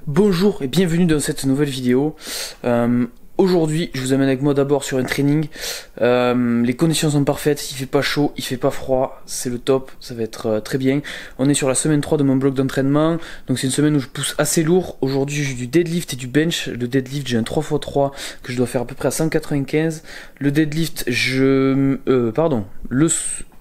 Bonjour et bienvenue dans cette nouvelle vidéo. Aujourd'hui je vous amène avec moi d'abord sur un training. Les conditions sont parfaites, il fait pas chaud, il fait pas froid, c'est le top, ça va être très bien. On est sur la semaine 3 de mon bloc d'entraînement, donc c'est une semaine où je pousse assez lourd. Aujourd'hui j'ai du deadlift et du bench. Le deadlift j'ai un 3x3 que je dois faire à peu près à 195. Le deadlift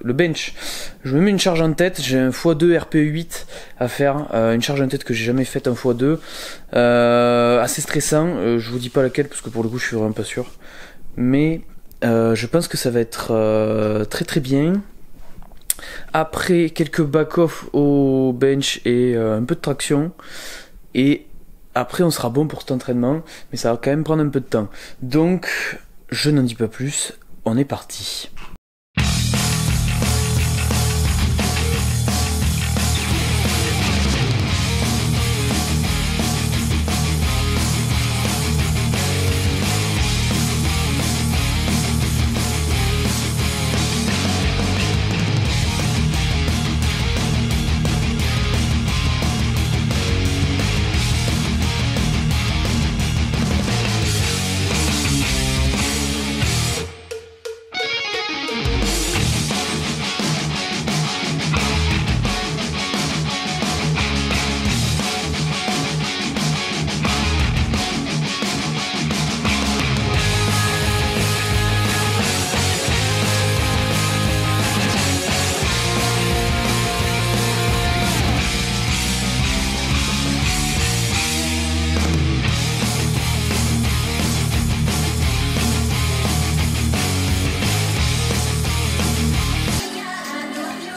le bench, je me mets une charge en tête, j'ai un x2 RPE8 à faire, une charge en tête que j'ai jamais faite en x2, assez stressant, je vous dis pas laquelle parce que pour le coup je suis vraiment pas sûr, mais je pense que ça va être très très bien. Après quelques back-off au bench et un peu de traction, et après on sera bon pour cet entraînement, mais ça va quand même prendre un peu de temps, donc je n'en dis pas plus, on est parti.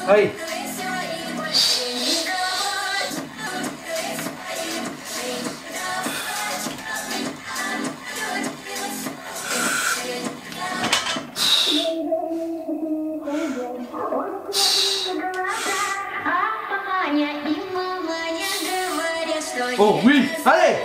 Allez. Oh oui, allez.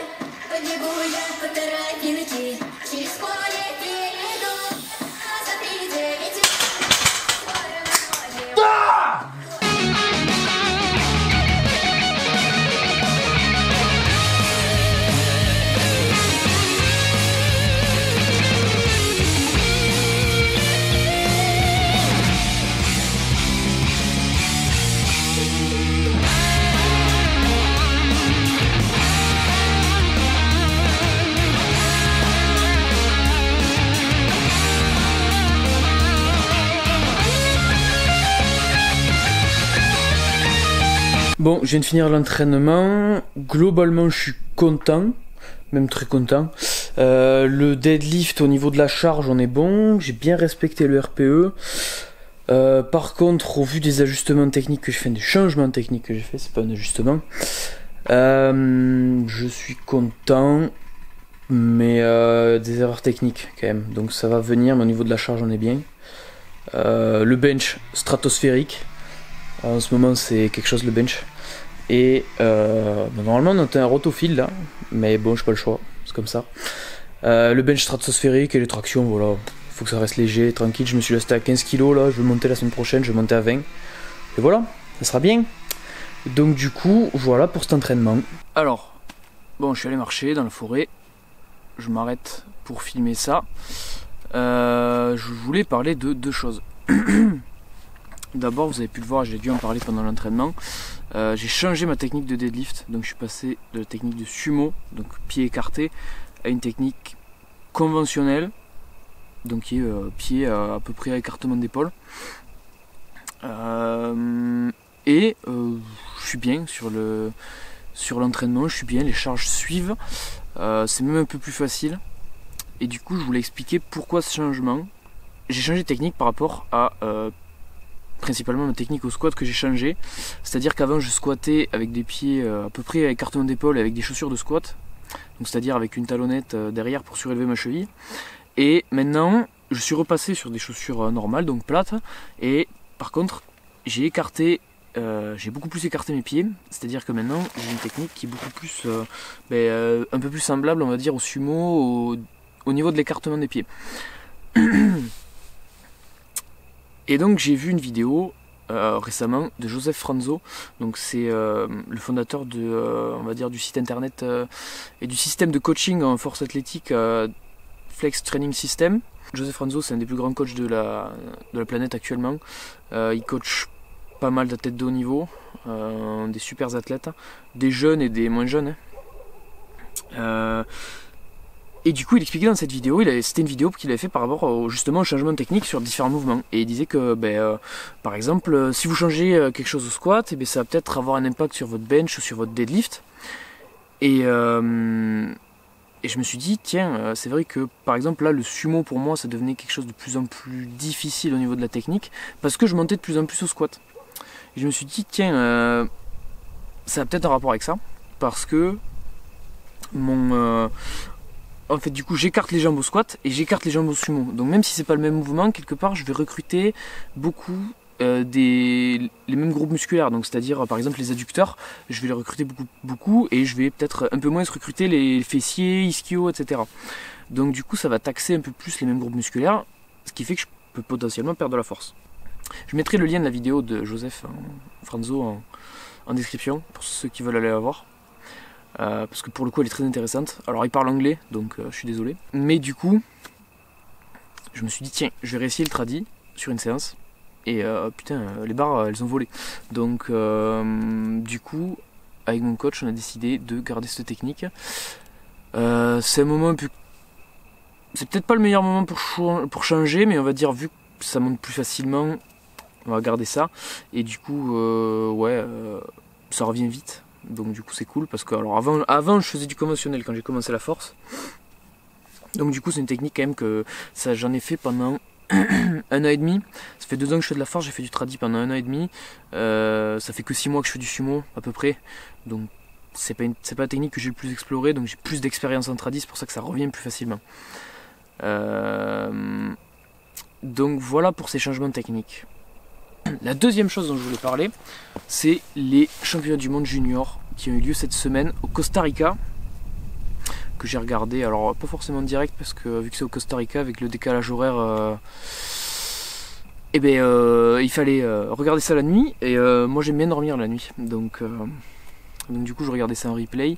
Bon, je viens de finir l'entraînement. Globalement, je suis content, même très content. Le deadlift, au niveau de la charge, on est bon. J'ai bien respecté le RPE. Par contre, au vu des ajustements techniques que je fais, des changements techniques que j'ai fait, c'est pas un ajustement. Je suis content, mais des erreurs techniques quand même. Donc ça va venir, mais au niveau de la charge, on est bien. Le bench stratosphérique. En ce moment c'est quelque chose le bench, et normalement on a un rotophile là, mais bon j'ai pas le choix, c'est comme ça. Le bench stratosphérique et les tractions, voilà, faut que ça reste léger, tranquille. Je me suis resté à 15 kg là, je vais monter la semaine prochaine, je vais monter à 20, et voilà, ça sera bien. Donc du coup voilà pour cet entraînement. Alors bon, je suis allé marcher dans la forêt, je m'arrête pour filmer ça. Je voulais parler de deux choses. D'abord, vous avez pu le voir, j'ai dû en parler pendant l'entraînement. J'ai changé ma technique de deadlift, donc je suis passé de la technique de sumo, donc pied écarté, à une technique conventionnelle, donc qui est pied à peu près à écartement d'épaule. Je suis bien sur l'entraînement, je suis bien, les charges suivent, c'est même un peu plus facile. Et du coup, je voulais expliquer pourquoi ce changement. J'ai changé de technique par rapport à principalement ma technique au squat que j'ai changé, c'est-à-dire qu'avant je squattais avec des pieds à peu près à écartement d'épaule, avec des chaussures de squat, donc c'est-à-dire avec une talonnette derrière pour surélever ma cheville, et maintenant je suis repassé sur des chaussures normales, donc plates, et par contre j'ai beaucoup plus écarté mes pieds, c'est-à-dire que maintenant j'ai une technique qui est beaucoup plus un peu plus semblable, on va dire, au sumo, au niveau de l'écartement des pieds. Et donc j'ai vu une vidéo récemment de Joseph Franzo. Donc c'est le fondateur de, on va dire, du site internet et du système de coaching en force athlétique Flex Training System. Joseph Franzo, c'est un des plus grands coachs de la planète actuellement. Il coach pas mal d'athlètes de haut niveau, des super athlètes, des jeunes et des moins jeunes. Et du coup, il expliquait dans cette vidéo, c'était une vidéo qu'il avait fait par rapport justement au changement de technique sur différents mouvements. Et il disait que, par exemple, si vous changez quelque chose au squat, ça va peut-être avoir un impact sur votre bench ou sur votre deadlift. Et je me suis dit, tiens, c'est vrai que par exemple là, le sumo pour moi, ça devenait quelque chose de plus en plus difficile au niveau de la technique, parce que je montais de plus en plus au squat. Et je me suis dit, tiens, ça a peut-être un rapport avec ça, parce que en fait, du coup, j'écarte les jambes au squat et j'écarte les jambes au sumo. Donc même si c'est pas le même mouvement, quelque part, je vais recruter beaucoup les mêmes groupes musculaires. Donc c'est-à-dire, par exemple, les adducteurs, je vais les recruter beaucoup, et je vais peut-être un peu moins recruter les fessiers, ischios, etc. Donc du coup, ça va taxer un peu plus les mêmes groupes musculaires, ce qui fait que je peux potentiellement perdre de la force. Je mettrai le lien de la vidéo de Joseph Franzo en description pour ceux qui veulent aller la voir. Parce que pour le coup elle est très intéressante. Alors il parle anglais, donc je suis désolé. Mais du coup, je me suis dit tiens, je vais réessayer le tradi sur une séance. Et putain, les barres elles ont volé. Donc du coup, avec mon coach on a décidé de garder cette technique. C'est un moment un peu... C'est peut-être pas le meilleur moment pour changer, mais on va dire vu que ça monte plus facilement, on va garder ça. Et du coup, ça revient vite. Donc du coup c'est cool parce que alors avant je faisais du conventionnel quand j'ai commencé la force. Donc du coup c'est une technique quand même que j'en ai fait pendant 1 an et demi. Ça fait 2 ans que je fais de la force, j'ai fait du tradi pendant 1 an et demi. Ça fait que 6 mois que je fais du sumo à peu près. Donc c'est pas la technique que j'ai le plus explorée, donc j'ai plus d'expérience en tradi, c'est pour ça que ça revient plus facilement. Donc voilà pour ces changements de technique. La deuxième chose dont je voulais parler, c'est les championnats du monde junior qui ont eu lieu cette semaine au Costa Rica, que j'ai regardé, alors pas forcément en direct parce que vu que c'est au Costa Rica avec le décalage horaire, il fallait regarder ça la nuit, et moi j'aime bien dormir la nuit, donc du coup je regardais ça en replay,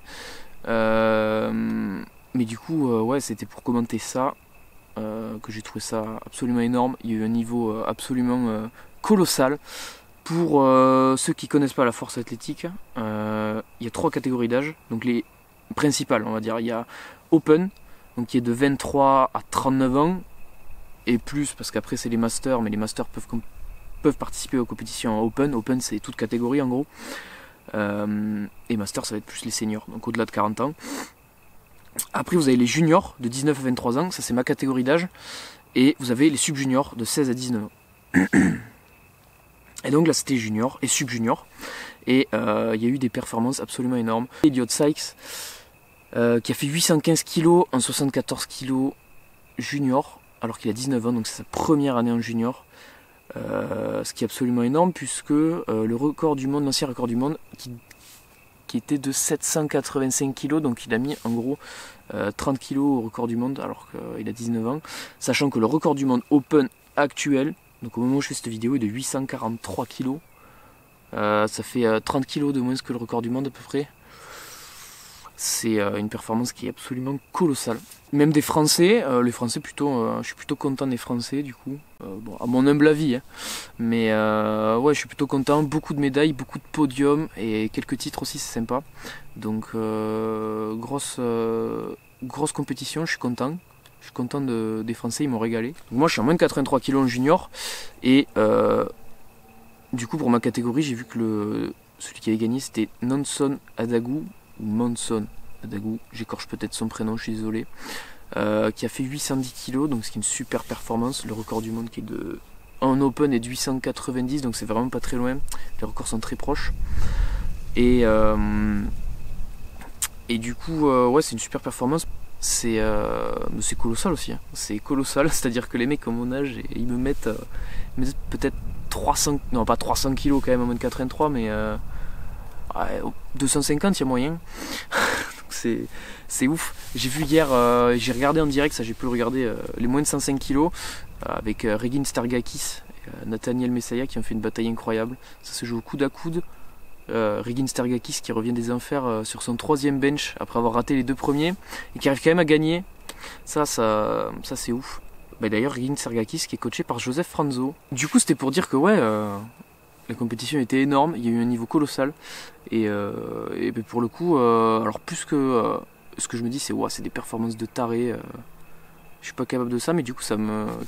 mais du coup ouais, c'était pour commenter ça, que j'ai trouvé ça absolument énorme. Il y a eu un niveau absolument colossal. Pour ceux qui connaissent pas la force athlétique, il y a 3 catégories d'âge, donc les principales on va dire. Il y a Open, donc qui est de 23 à 39 ans et plus, parce qu'après c'est les masters, mais les masters peuvent participer aux compétitions en Open. Open c'est toute catégorie en gros, et master ça va être plus les seniors, donc au-delà de 40 ans. Après vous avez les juniors de 19 à 23 ans, ça c'est ma catégorie d'âge, et vous avez les sub-juniors de 16 à 19 ans. Et donc là c'était junior et sub-junior, et il y a eu des performances absolument énormes. Elliot Sykes qui a fait 815 kg en 74 kg junior, alors qu'il a 19 ans, donc c'est sa première année en junior. Ce qui est absolument énorme, puisque le record du monde, l'ancien record du monde, qui était de 785 kg, donc il a mis en gros 30 kg au record du monde alors qu'il a 19 ans, sachant que le record du monde Open actuel, donc au moment où je fais cette vidéo, est de 843 kg. Ça fait 30 kg de moins que le record du monde à peu près. C'est une performance qui est absolument colossale. Même des Français, les Français plutôt, je suis plutôt content des Français du coup. Bon, à mon humble avis, hein. Mais ouais, je suis plutôt content. Beaucoup de médailles, beaucoup de podiums et quelques titres aussi, c'est sympa. Donc grosse compétition, je suis content. Je suis content des Français, ils m'ont régalé. Donc moi je suis en moins de 83 kg en junior, et du coup pour ma catégorie j'ai vu que celui qui avait gagné c'était Nonson Adagou, ou Monson Adagou, j'écorche peut-être son prénom, je suis désolé, qui a fait 810 kg, donc ce qui est une super performance. Le record du monde qui est en Open est de 890, donc c'est vraiment pas très loin, les records sont très proches. Et du coup ouais, c'est une super performance. C'est colossal aussi, hein. C'est colossal, c'est-à-dire que les mecs comme mon âge, ils me mettent peut-être 300, non pas 300 kg quand même en moins de 83, mais 250 il y a moyen. C'est ouf. J'ai vu hier, j'ai regardé en direct, ça j'ai pu le regarder, les moins de 105 kg avec Regin Stergakis Nathaniel Messaya qui ont fait une bataille incroyable. Ça se joue au coude à coude. Regin Stergakis qui revient des enfers sur son 3e bench après avoir raté les 2 premiers et qui arrive quand même à gagner. Ça c'est ouf. Bah, d'ailleurs, Regin Stergakis qui est coaché par Joseph Franzo. Du coup, c'était pour dire que ouais, la compétition était énorme, il y a eu un niveau colossal. Et bah, pour le coup, alors plus que ce que je me dis, c'est ouais, c'est des performances de taré. Je suis pas capable de ça, mais du coup,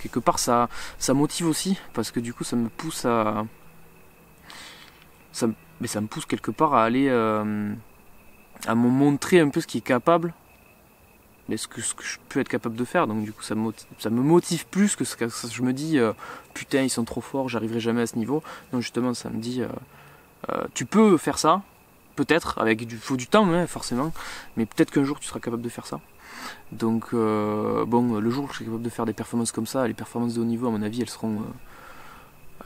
quelque part, ça motive aussi parce que du coup, ça me pousse à. Mais ça me pousse quelque part à aller à me montrer un peu ce qui est capable, mais ce que je peux être capable de faire. Donc du coup ça me motive plus que ce que je me dis putain ils sont trop forts, j'arriverai jamais à ce niveau. Donc justement ça me dit tu peux faire ça, peut-être, faut du temps hein, forcément, mais peut-être qu'un jour tu seras capable de faire ça. Donc bon, le jour où je serai capable de faire des performances comme ça, les performances de haut niveau à mon avis elles seront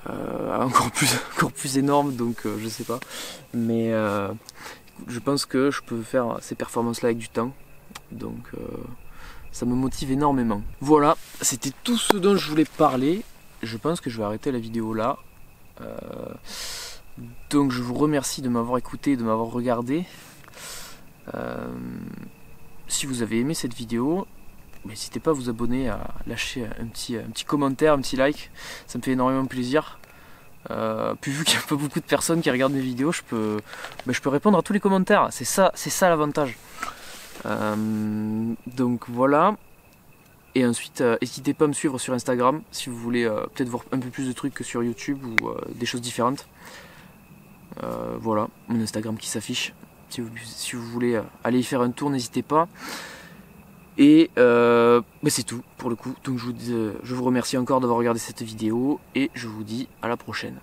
encore plus énorme, donc je sais pas, mais je pense que je peux faire ces performances là avec du temps, donc ça me motive énormément. Voilà, c'était tout ce dont je voulais parler. Je pense que je vais arrêter la vidéo là, donc je vous remercie de m'avoir écouté, de m'avoir regardé. Si vous avez aimé cette vidéo, n'hésitez pas à vous abonner, à lâcher un petit commentaire, un petit like, ça me fait énormément plaisir. Puis vu qu'il n'y a pas beaucoup de personnes qui regardent mes vidéos, je peux répondre à tous les commentaires, c'est ça l'avantage. Donc voilà. Et ensuite, n'hésitez pas à me suivre sur Instagram si vous voulez peut-être voir un peu plus de trucs que sur YouTube ou des choses différentes. Voilà, mon Instagram qui s'affiche. Si vous voulez aller y faire un tour, n'hésitez pas. Et c'est tout pour le coup. Donc je vous remercie encore d'avoir regardé cette vidéo et je vous dis à la prochaine.